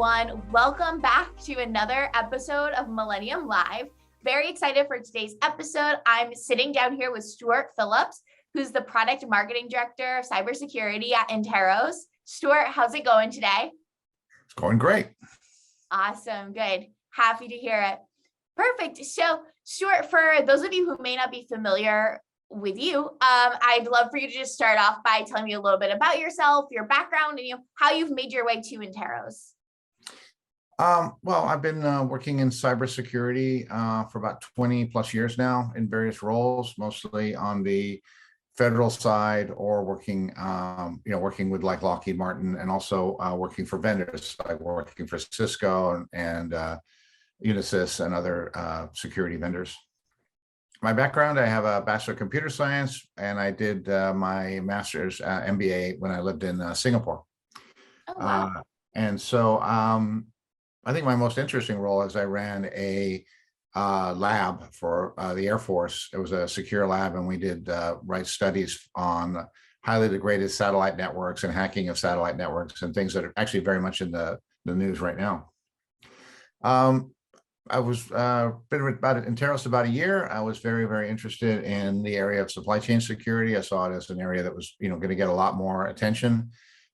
everyone. Welcome back to another episode of Millennium Live. Very excited for today's episode. I'm sitting down here with Stuart Phillips, who's the Product Marketing Director of Cybersecurity at Interos. Stuart, how's it going today? It's going great. Awesome. Good. Happy to hear it. Perfect. So, Stuart, for those of you who may not be familiar with you, I'd love for you to just start off by telling me a little bit about yourself, your background, and how you've made your way to Interos. Well, I've been working in cybersecurity for about 20 plus years now in various roles, mostly on the federal side or working, working with like Lockheed Martin and also working for vendors, like working for Cisco and Unisys and other security vendors. My background, I have a Bachelor of Computer Science, and I did my master's MBA when I lived in Singapore. Oh, wow. And so I think my most interesting role is I ran a lab for the Air Force. It was a secure lab, and we did write studies on highly degraded satellite networks and hacking of satellite networks and things that are actually very much in the news right now. I was been about Interos about a year. I was very, very interested in the area of supply chain security. I saw it as an area that was, going to get a lot more attention.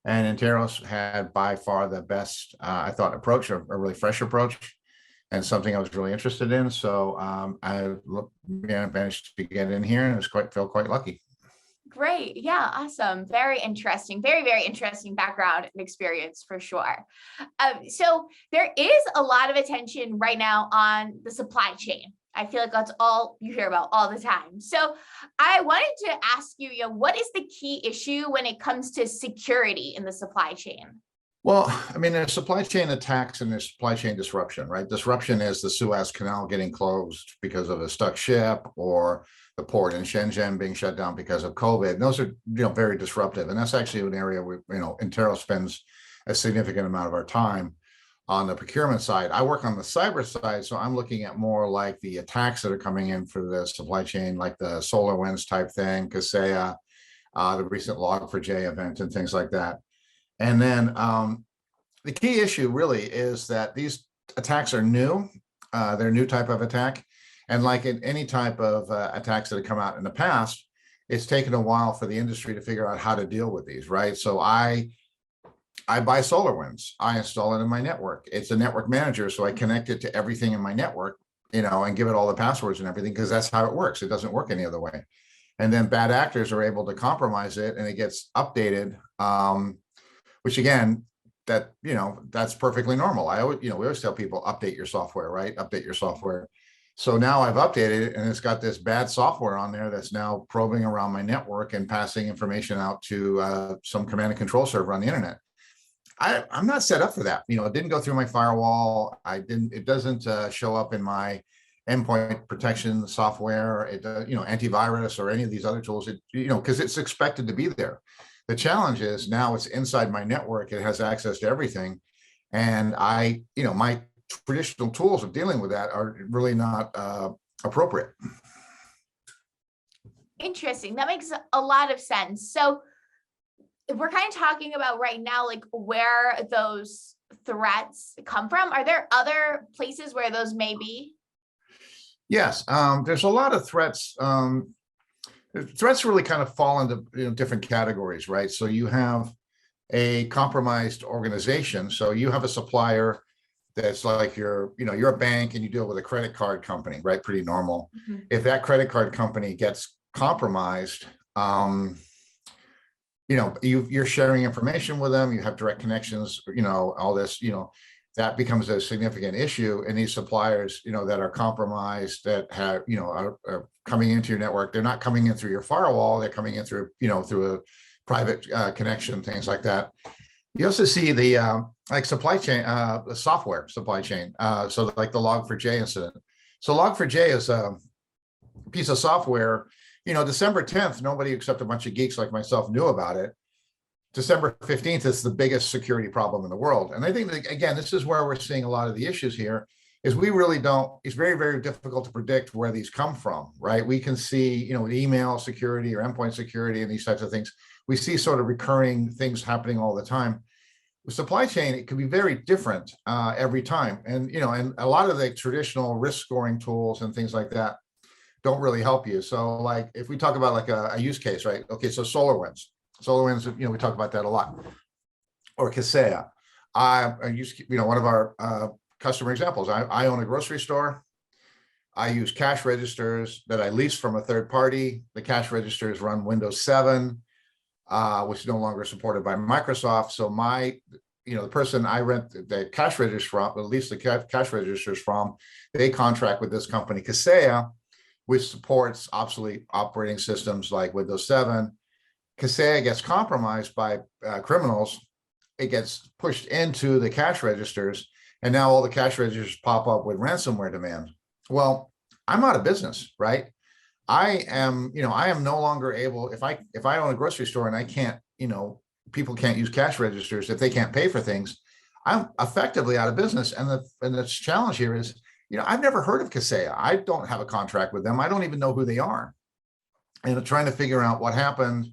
And Interos had by far the best, I thought, approach, a really fresh approach, and something I was really interested in. So I managed to get in here, and felt quite lucky. Great. Yeah, awesome. Very interesting. Very, very interesting background and experience for sure. So there is a lot of attention right now on the supply chain. I feel like that's all you hear about all the time. So I wanted to ask you, what is the key issue when it comes to security in the supply chain? Well, I mean, there's supply chain attacks and there's supply chain disruption, right? Disruption is the Suez Canal getting closed because of a stuck ship, or the port in Shenzhen being shut down because of COVID. And those are, very disruptive. And that's actually an area where, Interos spends a significant amount of our time on the procurement side. I work on the cyber side, so I'm looking at more like the attacks that are coming in for the supply chain, like the SolarWinds type thing, Kaseya, the recent Log4j event and things like that. And then the key issue really is that these attacks are new. They're a new type of attack. And like in any type of attacks that have come out in the past, it's taken a while for the industry to figure out how to deal with these, right? So I buy SolarWinds. I install it in my network. It's a network manager, so I connect it to everything in my network, and give it all the passwords and everything, because that's how it works. It doesn't work any other way. And then bad actors are able to compromise it, and it gets updated, which again, that's perfectly normal. We always tell people, update your software, right? Update your software. So now I've updated it, and it's got this bad software on there that's now probing around my network and passing information out to some command and control server on the internet. I'm not set up for that. It didn't go through my firewall. It doesn't show up in my endpoint protection software. It antivirus or any of these other tools, because it's expected to be there. The challenge is now it's inside my network. It has access to everything. And my traditional tools of dealing with that are really not appropriate. Interesting. That makes a lot of sense. So we're kind of talking about right now, like where those threats come from. Are there other places where those may be? Yes, there's a lot of threats. Threats really kind of fall into different categories, right? So you have a compromised organization. So you have a supplier that's like you're a bank and you deal with a credit card company, right? Pretty normal. Mm-hmm. If that credit card company gets compromised, you're sharing information with them, you have direct connections, all this, that becomes a significant issue. And these suppliers, that are compromised, that have, are coming into your network, they're not coming in through your firewall, they're coming in through, through a private connection, things like that. You also see the supply chain, the software supply chain. So like the Log4j incident. So Log4j is a piece of software. December 10th, nobody except a bunch of geeks like myself knew about it. December 15th is the biggest security problem in the world. And I think that, again, this is where we're seeing a lot of the issues here, is we really don't, it's very, very difficult to predict where these come from, right? We can see, email security or endpoint security and these types of things. We see sort of recurring things happening all the time. with supply chain, it can be very different every time. And, and a lot of the traditional risk scoring tools and things like that don't really help you. So like, if we talk about like a use case, right? Okay, so SolarWinds, we talk about that a lot, or Kaseya. I use, one of our customer examples. I own a grocery store. I use cash registers that I lease from a third party. The cash registers run Windows 7, which is no longer supported by Microsoft. So the person I rent the cash registers from, at least the cash registers from, they contract with this company, Kaseya, which supports obsolete operating systems like Windows 7. Kaseya gets compromised by criminals. It gets pushed into the cash registers, and now all the cash registers pop up with ransomware demand. Well, I'm out of business, right? I am no longer able, if I own a grocery store and I can't, people can't use cash registers if they can't pay for things, I'm effectively out of business. And the challenge here is, I've never heard of Kaseya. I don't have a contract with them. I don't even know who they are. And trying to figure out what happened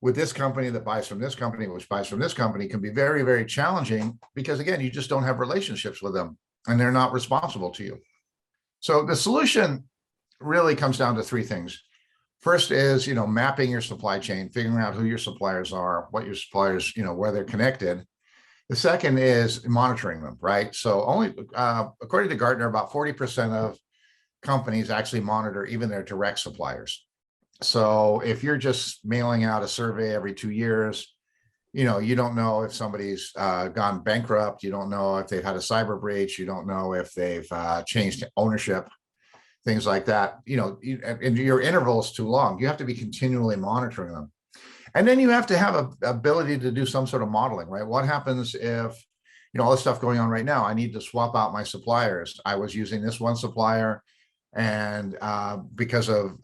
with this company that buys from this company, which buys from this company, can be very, very challenging because, again, you just don't have relationships with them and they're not responsible to you. So the solution really comes down to three things. First is, mapping your supply chain, figuring out who your suppliers are, what your suppliers, where they're connected. The second is monitoring them, right? So only, according to Gartner, about 40% of companies actually monitor even their direct suppliers. So if you're just mailing out a survey every 2 years, you don't know if somebody's gone bankrupt. You don't know if they've had a cyber breach. You don't know if they've changed ownership, things like that. And your interval is too long. You have to be continually monitoring them. And then you have to have an ability to do some sort of modeling, right? What happens if, all this stuff going on right now, I need to swap out my suppliers. I was using this one supplier, and because of,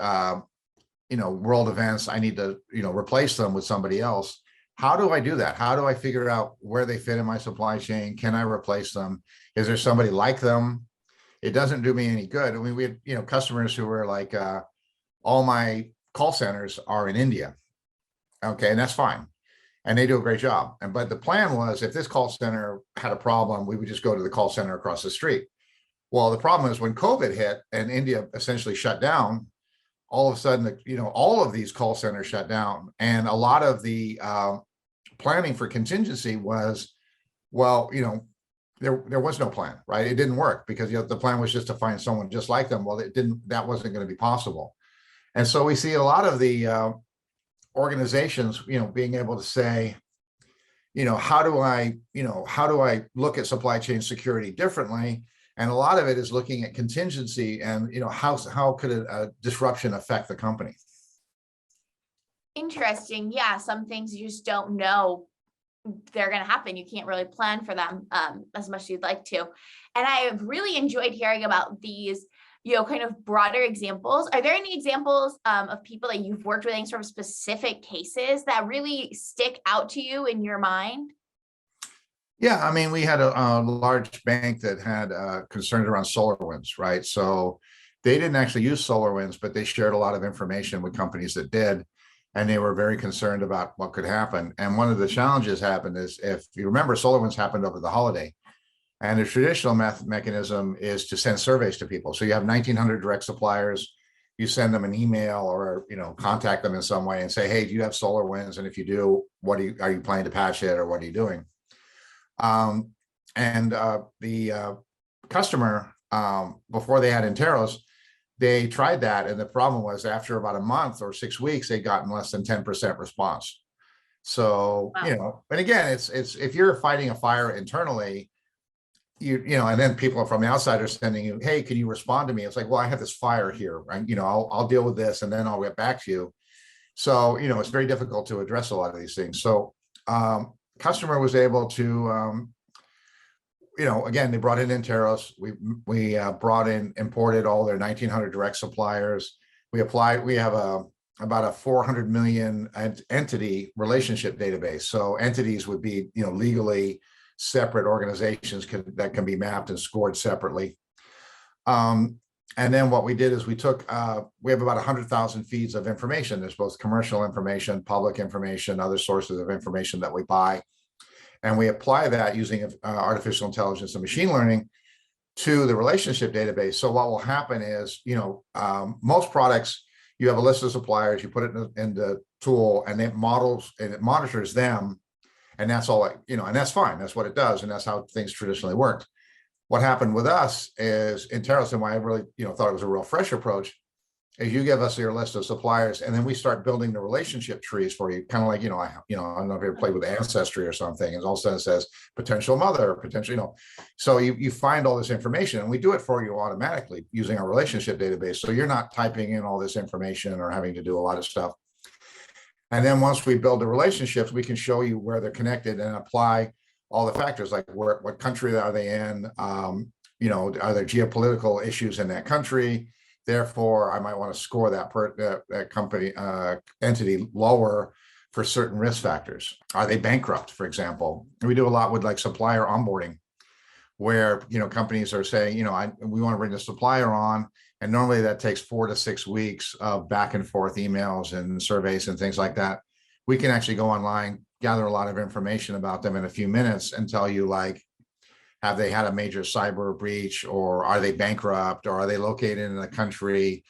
world events, I need to, replace them with somebody else. How do I do that? How do I figure out where they fit in my supply chain? Can I replace them? Is there somebody like them? It doesn't do me any good. I mean, we had, customers who were like, all my call centers are in India. Okay, and that's fine. And they do a great job. But the plan was, if this call center had a problem, we would just go to the call center across the street. Well, the problem is when COVID hit and India essentially shut down, all of a sudden, all of these call centers shut down. And a lot of the planning for contingency was, well, there was no plan, right? It didn't work because the plan was just to find someone just like them. Well, that wasn't going to be possible. And so we see a lot of the organizations, being able to say, how do I look at supply chain security differently? And a lot of it is looking at contingency and, how could a disruption affect the company? Interesting. Yeah, some things you just don't know they're going to happen. You can't really plan for them as much as you'd like to. And I have really enjoyed hearing about these, kind of broader examples. Are there any examples of people that you've worked with, any sort of specific cases that really stick out to you in your mind? Yeah, I mean, we had a large bank that had concerns around SolarWinds, right? So they didn't actually use SolarWinds, but they shared a lot of information with companies that did, and they were very concerned about what could happen. And one of the challenges happened is, if you remember, SolarWinds happened over the holiday, and the traditional mechanism is to send surveys to people. So you have 1,900 direct suppliers. You send them an email or contact them in some way and say, hey, do you have SolarWinds? And if you do, are you planning to patch it, or what are you doing? The customer, before they had Interos, they tried that. And the problem was, after about a month or 6 weeks, they'd gotten less than 10% response. So, Wow. and again, it's if you're fighting a fire internally, and then people from the outside are sending you, hey, can you respond to me? It's like, well, I have this fire here, right? I'll deal with this and then I'll get back to you. So, it's very difficult to address a lot of these things. So, customer was able to, again, they brought in Interos. We imported all their 1,900 direct suppliers. We have about a 400 million entity relationship database. So entities would be, legally separate organizations that can be mapped and scored separately. And then what we did is we have about 100,000 feeds of information. There's both commercial information, public information, other sources of information that we buy. And we apply that using artificial intelligence and machine learning to the relationship database. So what will happen is, most products, you have a list of suppliers, you put it in the tool, and it models and it monitors them, and that's all. And that's fine. That's what it does, and that's how things traditionally worked. What happened with us is Interos, and why I really, thought it was a real fresh approach, is you give us your list of suppliers, and then we start building the relationship trees for you, kind of like, I don't know if you ever played with Ancestry or something, and all of a sudden it says potential mother, potential, so you find all this information, and we do it for you automatically using our relationship database. So you're not typing in all this information or having to do a lot of stuff. And then once we build the relationships, we can show you where they're connected and apply all the factors, like what country are they in, are there geopolitical issues in that country? Therefore, I might want to score that company entity lower for certain risk factors. Are they bankrupt, for example? We do a lot with like supplier onboarding, where companies are saying, we want to bring the supplier on, and normally that takes 4 to 6 weeks of back and forth emails and surveys and things like that. We can actually go online, gather a lot of information about them in a few minutes, and tell you, like, have they had a major cyber breach, or are they bankrupt, or are they located in a country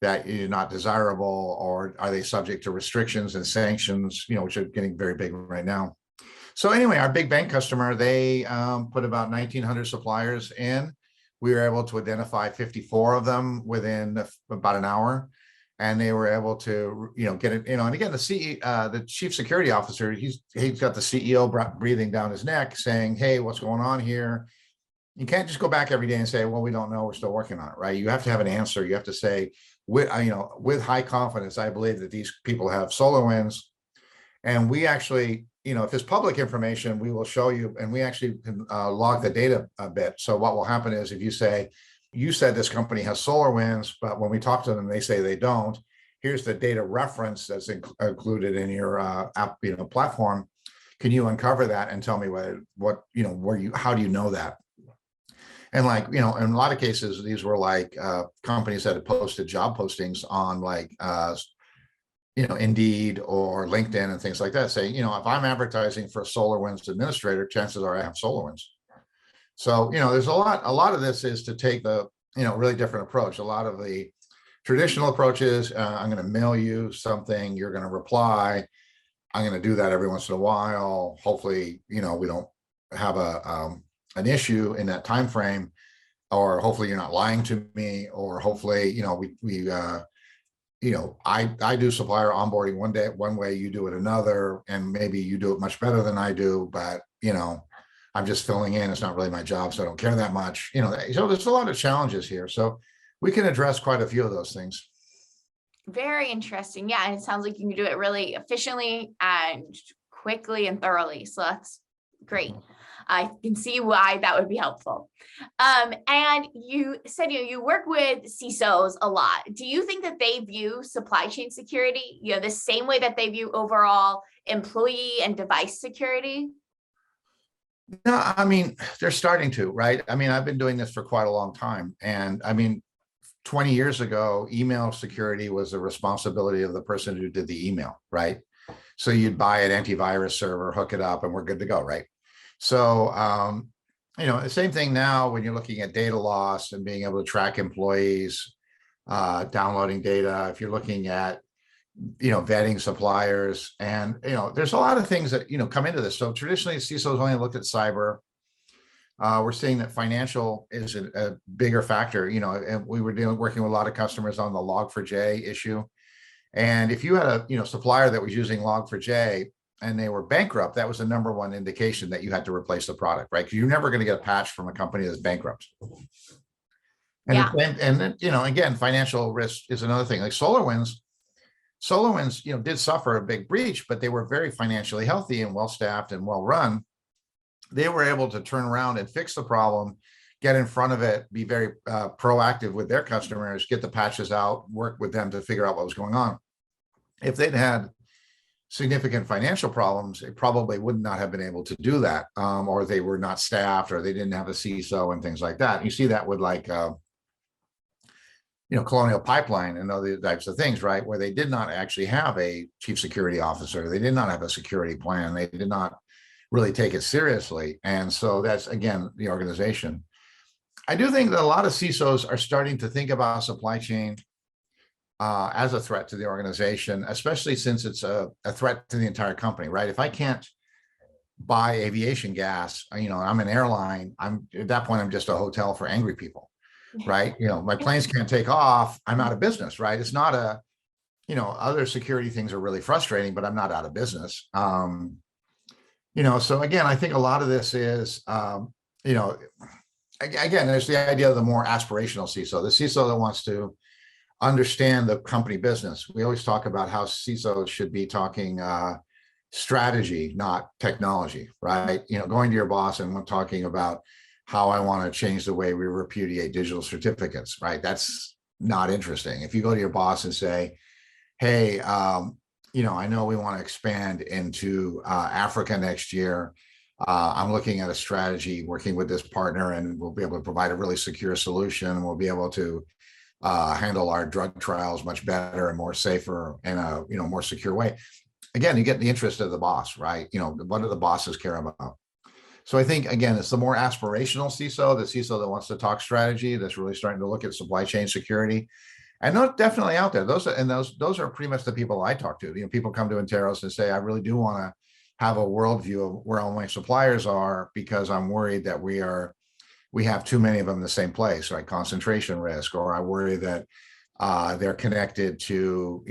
that is not desirable, or are they subject to restrictions and sanctions, which are getting very big right now. So anyway, our big bank customer, they put about 1,900 suppliers in. We were able to identify 54 of them within about an hour. And they were able to, get it, and again, the chief security officer, he's got the CEO breathing down his neck saying, hey, what's going on here? You can't just go back every day and say, well, we don't know, we're still working on it, right? You have to have an answer. You have to say, with high confidence, I believe that these people have SolarWinds. And we actually, if it's public information, we will show you, and we actually can log the data a bit. So what will happen is, if you say, you said this company has SolarWinds, but when we talk to them, they say they don't. Here's the data reference that's included in your app, platform. Can you uncover that and tell me how do you know that? And in a lot of cases, these were like companies that had posted job postings on Indeed or LinkedIn and things like that, saying, if I'm advertising for a SolarWinds administrator, chances are I have SolarWinds. So, there's a lot of this is to take the, really different approach. A lot of the traditional approaches, I'm going to mail you something, you're going to reply. I'm going to do that every once in a while. Hopefully, we don't have an issue in that time frame, or hopefully you're not lying to me, or hopefully, I do supplier onboarding one way, you do it another, and maybe you do it much better than I do, but I'm just filling in. It's not really my job, so I don't care that much. So there's a lot of challenges here. So we can address quite a few of those things. Very interesting. Yeah, and it sounds like you can do it really efficiently and quickly and thoroughly. So that's great. I can see why that would be helpful. And you said you work with CISOs a lot. Do you think that they view supply chain security, the same way that they view overall employee and device security? No, they're starting to, right? I've been doing this for quite a long time. And 20 years ago, email security was the responsibility of the person who did the email, right? So you'd buy an antivirus server, hook it up, and we're good to go, right? So, the same thing now when you're looking at data loss and being able to track employees, downloading data, if you're looking at vetting suppliers, and there's a lot of things that come into this. So traditionally, CISOs only looked at cyber. We're seeing that financial is a bigger factor. And we were working with a lot of customers on the Log4j issue. And if you had a supplier that was using Log4j and they were bankrupt, that was the number one indication that you had to replace the product, right? Because you're never going to get a patch from a company that's bankrupt. And Yeah. then, again, financial risk is another thing. Like SolarWinds, did suffer a big breach, but they were very financially healthy and well-staffed and well-run. They were able to turn around and fix the problem, get in front of it, be very proactive with their customers, get the patches out, work with them to figure out what was going on. If they'd had significant financial problems, they probably would not have been able to do that, or they were not staffed, or they didn't have a CISO and things like that. You see that with Colonial Pipeline and other types of things, right? Where they did not actually have a chief security officer. They did not have a security plan. They did not really take it seriously. And so that's, again, the organization. I do think that a lot of CISOs are starting to think about supply chain as a threat to the organization, especially since it's a threat to the entire company, right? If I can't buy aviation gas, I'm an airline, I'm at that point, I'm just a hotel for angry people, right? My planes can't take off, I'm out of business, right? It's not other security things are really frustrating, but I'm not out of business. So again, I think a lot of this is, again, there's the idea of the more aspirational CISO, the CISO that wants to understand the company business. We always talk about how CISOs should be talking strategy, not technology, right? Going to your boss and talking about how I want to change the way we repudiate digital certificates, right? That's not interesting. If you go to your boss and say, hey, I know we want to expand into Africa next year. I'm looking at a strategy working with this partner, and we'll be able to provide a really secure solution. We'll be able to handle our drug trials much better and more safer in a more secure way. Again, you get the interest of the boss, right? What do the bosses care about? So I think, again, it's the more aspirational CISO, the CISO that wants to talk strategy, that's really starting to look at supply chain security. And those definitely out there. Those are pretty much the people I talk to. People come to Interos and say, I really do want to have a worldview of where all my suppliers are, because I'm worried that we have too many of them in the same place, right? Concentration risk, or I worry that they're connected to,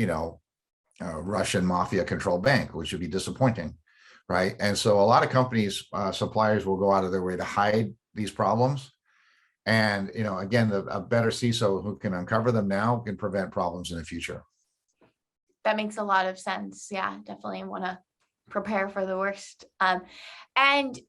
Russian mafia controlled bank, which would be disappointing, right? And so a lot of companies, suppliers will go out of their way to hide these problems. And, again, a better CISO who can uncover them now can prevent problems in the future. That makes a lot of sense. Yeah, definitely want to prepare for the worst. And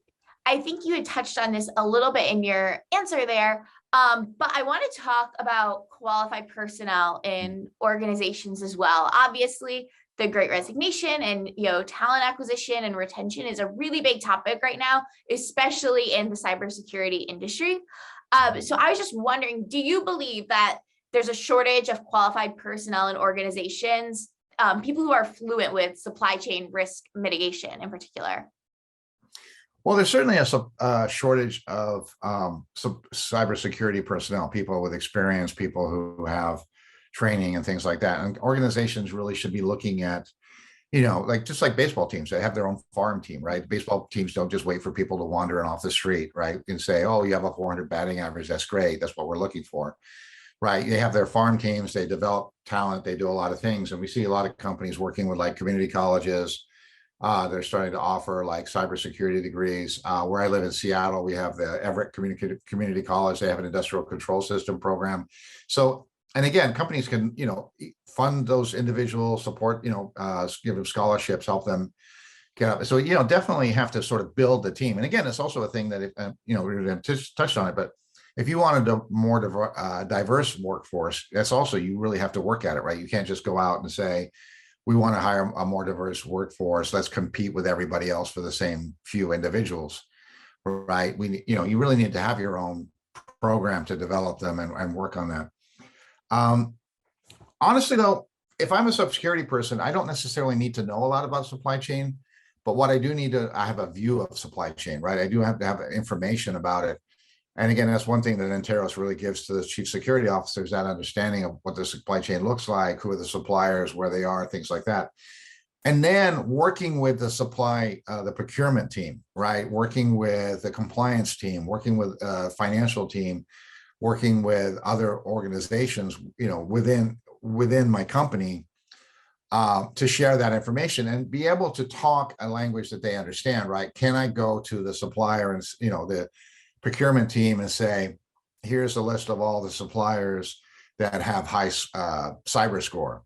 I think you had touched on this a little bit in your answer there, but I want to talk about qualified personnel in organizations as well. Obviously, the Great Resignation and talent acquisition and retention is a really big topic right now, especially in the cybersecurity industry. So I was just wondering, do you believe that there's a shortage of qualified personnel in organizations, people who are fluent with supply chain risk mitigation in particular? Well, there's certainly a shortage of cybersecurity personnel, people with experience, people who have training and things like that. And organizations really should be looking at, just like baseball teams, they have their own farm team, right? Baseball teams don't just wait for people to wander in off the street, right? And say, oh, you have a 400 batting average. That's great. That's what we're looking for, right? They have their farm teams, they develop talent, they do a lot of things. And we see a lot of companies working with like community colleges. They're starting to offer like cybersecurity degrees. Where I live in Seattle, we have the Everett Community College. They have an industrial control system program. So, and again, companies can, fund those individuals, support, give them scholarships, help them get up. So, definitely have to sort of build the team. And again, it's also a thing that, we touched on it, but if you wanted a more diverse workforce, that's also, you really have to work at it, right? You can't just go out and say, we want to hire a more diverse workforce. Let's compete with everybody else for the same few individuals, right? You really need to have your own program to develop them and work on that. Honestly, though, if I'm a cybersecurity person, I don't necessarily need to know a lot about supply chain, but what I do need I have a view of supply chain, right? I do have to have information about it. And again, that's one thing that Interos really gives to the chief security officers, that understanding of what the supply chain looks like, who are the suppliers, where they are, things like that. And then working with the procurement team, right? Working with the compliance team, working with financial team, working with other organizations, within my company, to share that information and be able to talk a language that they understand, right? Can I go to the supplier and, the procurement team and say, here's a list of all the suppliers that have high cyber score.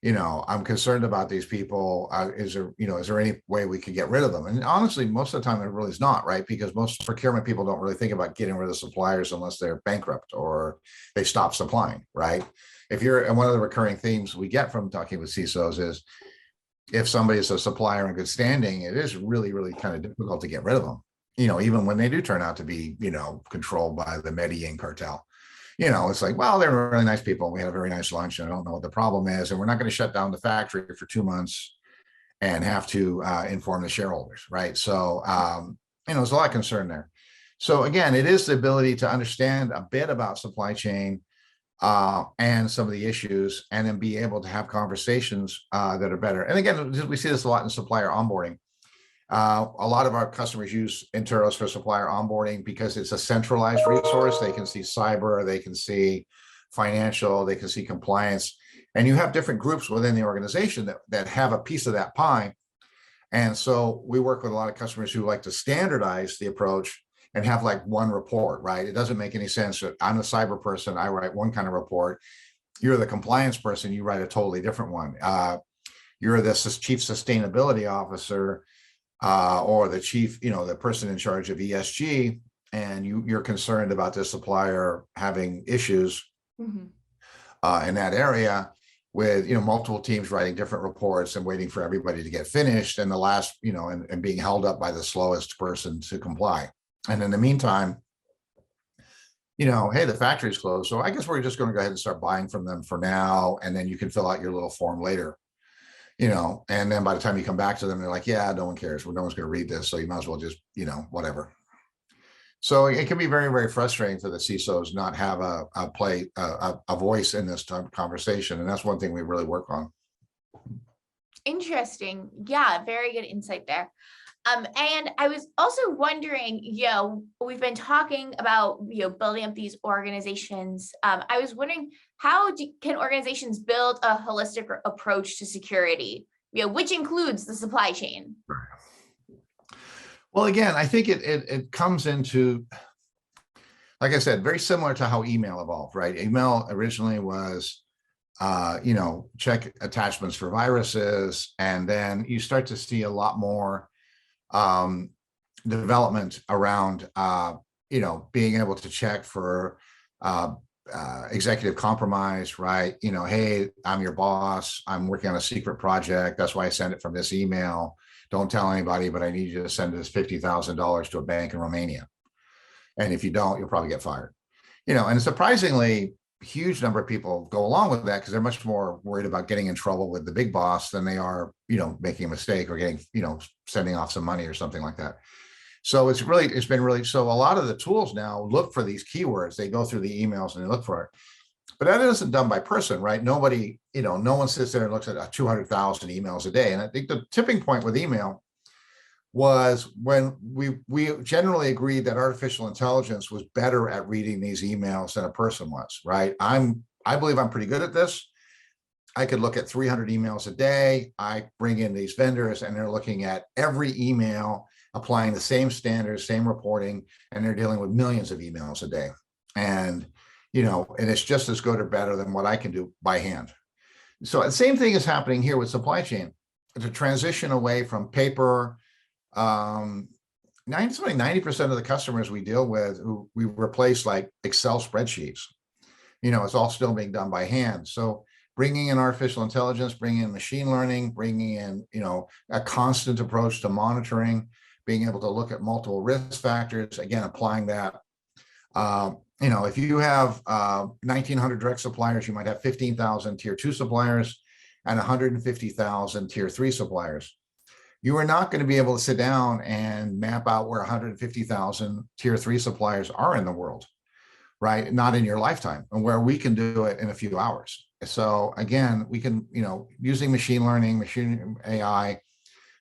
I'm concerned about these people. Is there any way we could get rid of them? And honestly, most of the time it really is not, right? Because most procurement people don't really think about getting rid of suppliers unless they're bankrupt or they stop supplying, right? And one of the recurring themes we get from talking with CISOs is, if somebody is a supplier in good standing, it is really, really kind of difficult to get rid of them. Even when they do turn out to be, controlled by the Medellin cartel, it's like, well, they're really nice people. We had a very nice lunch and I don't know what the problem is. And we're not going to shut down the factory for 2 months and have to inform the shareholders, right? So, there's a lot of concern there. So again, it is the ability to understand a bit about supply chain and some of the issues, and then be able to have conversations that are better. And again, we see this a lot in supplier onboarding. A lot of our customers use Interos for supplier onboarding because it's a centralized resource. They can see cyber, they can see financial, they can see compliance, and you have different groups within the organization that have a piece of that pie. And so we work with a lot of customers who like to standardize the approach and have like one report, right? It doesn't make any sense. I'm a cyber person, I write one kind of report. You're the compliance person, you write a totally different one. You're the chief sustainability officer, or the chief, the person in charge of ESG, and you're concerned about the supplier having issues in that area, with multiple teams writing different reports and waiting for everybody to get finished, and the last, and being held up by the slowest person to comply. And in the meantime, hey, the factory's closed, so I guess we're just going to go ahead and start buying from them for now, and then you can fill out your little form later. And then by the time you come back to them, they're like, yeah, no one cares. Well, no one's going to read this. So you might as well just, whatever. So it can be very, very frustrating for the CISOs not have a voice in this type of conversation. And that's one thing we really work on. Interesting. Yeah, very good insight there. And I was also wondering, we've been talking about, building up these organizations. I was wondering, how can organizations build a holistic approach to security, which includes the supply chain? Well, again, I think it comes into, like I said, very similar to how email evolved, right? Email originally was, check attachments for viruses, and then you start to see a lot more development around, being able to check for executive compromise, right? Hey, I'm your boss, I'm working on a secret project, that's why I send it from this email. Don't tell anybody, but I need you to send this $50,000 to a bank in Romania. And if you don't, you'll probably get fired. And surprisingly, huge number of people go along with that because they're much more worried about getting in trouble with the big boss than they are, making a mistake or getting, sending off some money or something like that. So it's been really, so a lot of the tools now look for these keywords. They go through the emails and they look for it. But that isn't done by person, right? Nobody, no one sits there and looks at 200,000 emails a day. And I think the tipping point with email was when we generally agreed that artificial intelligence was better at reading these emails than a person was, right? I believe I'm pretty good at this. I could look at 300 emails a day. I bring in these vendors and they're looking at every email, applying the same standards, same reporting, and they're dealing with millions of emails a day. And, and it's just as good or better than what I can do by hand. So the same thing is happening here with supply chain. It's a transition away from paper. 90% of the customers we deal with, who we replace like Excel spreadsheets, it's all still being done by hand. So bringing in artificial intelligence, bringing in machine learning, bringing in, a constant approach to monitoring, being able to look at multiple risk factors, again, applying that. If you have 1,900 direct suppliers, you might have 15,000 tier 2 suppliers and 150,000 tier 3 suppliers. You are not going to be able to sit down and map out where 150,000 tier 3 suppliers are in the world, right? Not in your lifetime, and where we can do it in a few hours. So again, we can, using machine learning, machine AI,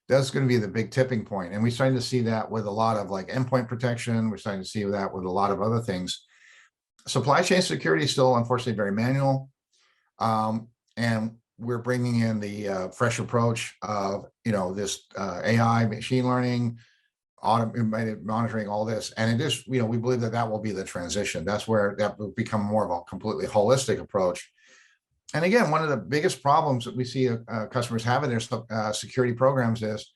that's going to be the big tipping point. And we're starting to see that with a lot of like endpoint protection. We're starting to see that with a lot of other things. Supply chain security is still, unfortunately, very manual. And we're bringing in the fresh approach of, this AI, machine learning, automated monitoring, all this. And it is, we believe that will be the transition. That's where that will become more of a completely holistic approach. And again, one of the biggest problems that we see customers have in their security programs is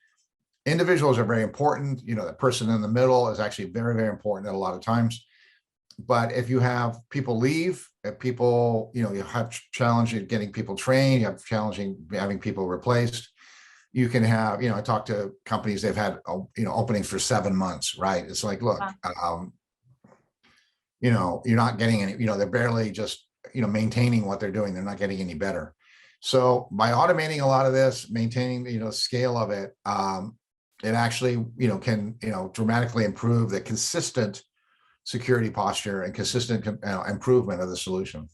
individuals are very important. The person in the middle is actually very, very important at a lot of times. But if you have people leave, if people, you have challenge in getting people trained, you have challenging having people replaced. You can have, I talk to companies, they've had, openings for 7 months, right? It's like, look, you're not getting any, they're barely just, maintaining what they're doing. They're not getting any better. So by automating a lot of this, maintaining, scale of it, it actually, can, dramatically improve the consistent security posture and consistent improvement of the solution.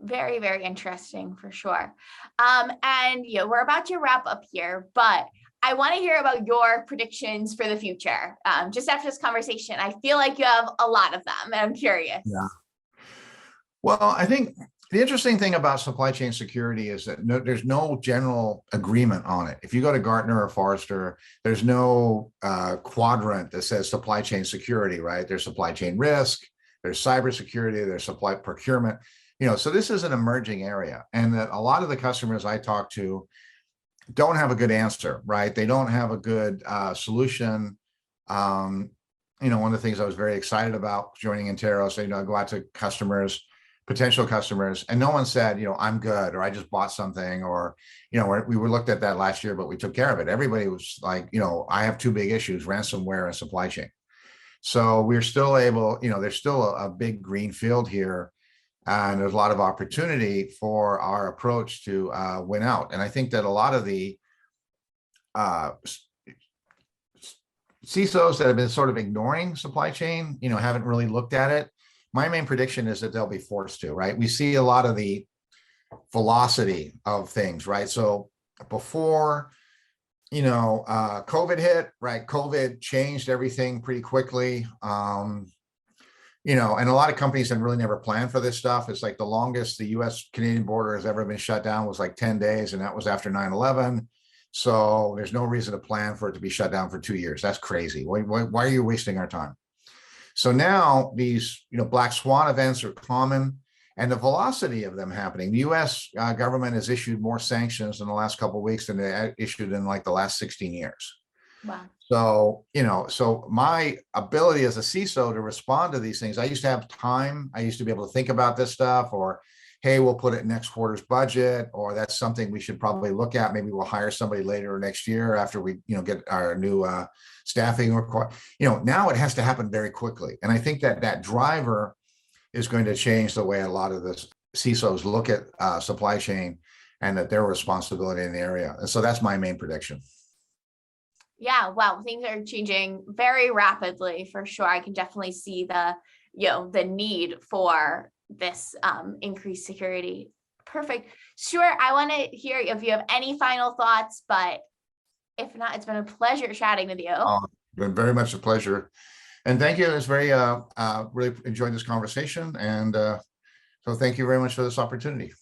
Very, very interesting for sure. And we're about to wrap up here, but I want to hear about your predictions for the future. Just after this conversation, I feel like you have a lot of them, and I'm curious. Yeah. Well, I think the interesting thing about supply chain security is that there's no general agreement on it. If you go to Gartner or Forrester, there's no quadrant that says supply chain security, right? There's supply chain risk, there's cybersecurity, there's supply procurement. So this is an emerging area, and that a lot of the customers I talk to don't have a good answer, right? They don't have a good solution. One of the things I was very excited about joining Interos, I go out to customers, potential customers, and no one said, I'm good, or I just bought something, or, we were looked at that last year, but we took care of it. Everybody was like, I have two big issues, ransomware and supply chain. So we're still able, there's still a big green field here. And there's a lot of opportunity for our approach to win out. And I think that a lot of the CISOs that have been sort of ignoring supply chain, haven't really looked at it. My main prediction is that they'll be forced to, right? We see a lot of the velocity of things, right? So before, COVID hit, right? COVID changed everything pretty quickly. And a lot of companies had really never planned for this stuff. It's like the longest the US-Canadian border has ever been shut down was like 10 days, and that was after 9/11. So there's no reason to plan for it to be shut down for 2 years. That's crazy. Why are you wasting our time? So now these, black swan events are common, and the velocity of them happening. The US government has issued more sanctions in the last couple of weeks than they issued in like the last 16 years. Wow. So, so my ability as a CISO to respond to these things, I used to have time. I used to be able to think about this stuff, or, hey, we'll put it in next quarter's budget, or that's something we should probably look at. Maybe we'll hire somebody later next year after we, get our new staffing required. Now it has to happen very quickly. And I think that that driver is going to change the way a lot of the CISOs look at supply chain and that their responsibility in the area. And so that's my main prediction. Yeah, well, things are changing very rapidly for sure. I can definitely see the need for this increased security. Perfect. Stuart, I want to hear if you have any final thoughts, but if not, it's been a pleasure chatting with you. Been very much a pleasure. And thank you. It's very, really enjoyed this conversation. And so thank you very much for this opportunity.